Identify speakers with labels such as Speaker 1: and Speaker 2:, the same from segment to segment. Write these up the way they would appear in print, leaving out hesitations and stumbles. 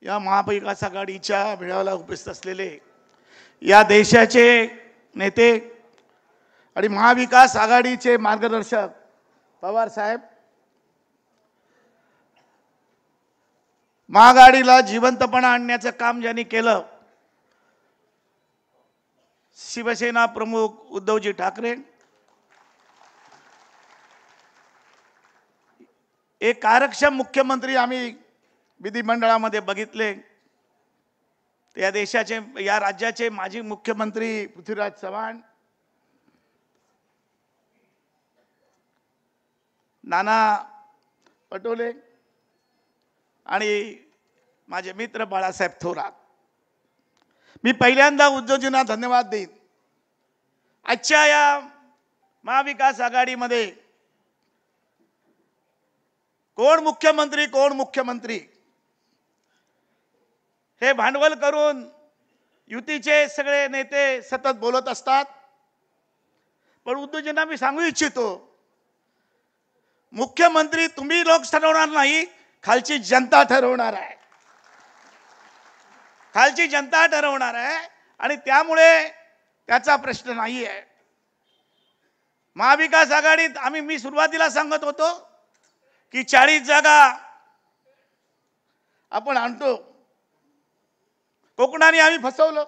Speaker 1: या महाविकास आघाडीच्या मेळाव्याला उपस्थित असलेले या देशाचे नेते आणि महाविकास आघाडीचे मार्गदर्शक पवार साहेब, महाआघाडीला जिवंतपणा आणण्याचं काम ज्यांनी केलं, शिवसेना प्रमुख उद्धवजी ठाकरे, एक कार्यक्षम मुख्यमंत्री आम्ही विधिमंडळामध्ये बघितले, या देशाचे या राज्याचे माजी मुख्यमंत्री पृथ्वीराज चव्हाण, नाना पटोले आणि माझे मित्र बाळासाहेब थोरात. मी पहिल्यांदा उद्धवजींना धन्यवाद देईन. आजच्या या महाविकास आघाडीमध्ये कोण मुख्यमंत्री हे भांडवल करून युतीचे सगळे नेते सतत बोलत असतात. पण उद्धवजींना मी सांगू इच्छितो, मुख्यमंत्री तुम्ही लोक ठरवणार नाही, खालची जनता ठरवणार आहे. खालची जनता ठरवणार आहे आणि त्यामुळे त्याचा प्रश्न नाही आहे. महाविकास आघाडीत मी सुरुवातीला सांगत होतो की 40 जागा आपण आणतो. कोकणाने आम्ही फसवलं.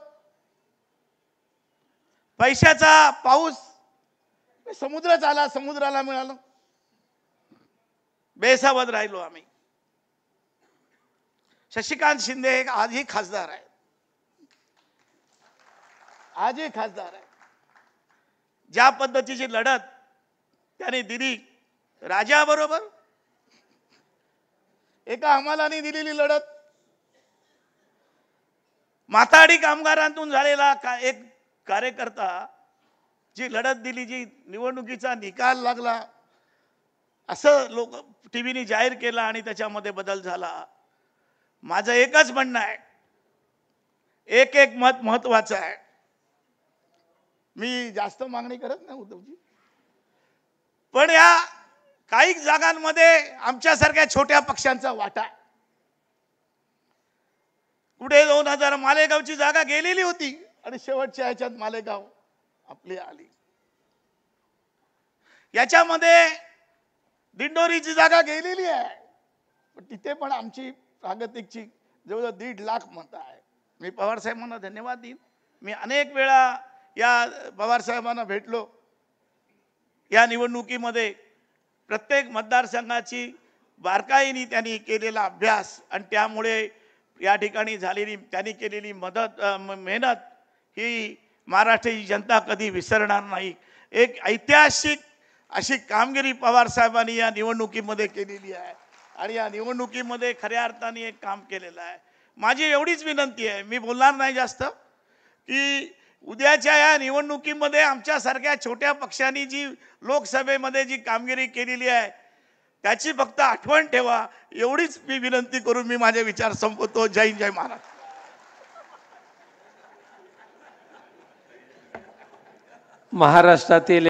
Speaker 1: पैशाचा पाऊस समुद्रात आला, समुद्राला मिळालं. बेसावध राहिलो आम्ही. शशिकांत शिंदे आजही खासदार आहे, आजही खासदार आहे. ज्या पद्धतीची लढत त्याने दिली राजाबरोबर, एका हमालाने दिलेली लढत, माथाडी कामगारांतून झालेला एक कार्यकर्ता जी लढत दिली, जी निवडणुकीचा निकाल लागला असं लोक टीव्हीने जाहीर केला आणि त्याच्यामध्ये बदल झाला. माझं एकच म्हणणं आहे, एक एक मत महत्वाचं आहे. मी जास्त मागणी करत नाही उद्धवजी, पण या काही जागांमध्ये आमच्यासारख्या छोट्या पक्षांचा वाटा. कुठे 2000 मालेगावची जागा गेलेली होती आणि शेवटच्या ह्याच्यात मालेगाव आपली आली. याच्यामध्ये दिंडोरीची जागा गेलेली आहे, पण तिथे पण आमची प्रागतिकची जवळजवळ 1.5 लाख मतं आहे. मी पवार साहेबांना धन्यवाद देईन. मी अनेक वेळा या पवार साहेबांना भेटलो. या निवडणुकीमध्ये प्रत्येक मतदारसंघाची बारकाईने त्यांनी केलेला अभ्यास आणि त्यामुळे या ठिकाणी झालेली त्यांनी केलेली मेहनत ही महाराष्ट्राची जनता कधी विसरणार नाही. एक ऐतिहासिक अशी कामगिरी पवार साहेबांनी या निवडणुकीमध्ये केलेली आहे आणि या निवडणुकीमध्ये खऱ्या अर्थाने एक काम केलेलं आहे. माझी एवढीच विनंती आहे, मी बोलणार नाही जास्त, की उद्याच्या या निवडणुकीमध्ये आमच्यासारख्या छोट्या पक्षांनी जी लोकसभेमध्ये जी कामगिरी केलेली आहे त्याची फक्त आठवण ठेवा, एवढीच मी विनंती करून मी माझे विचार संपवतो. जय हिंद, जय महाराष्ट्र.
Speaker 2: महाराष्ट्रातील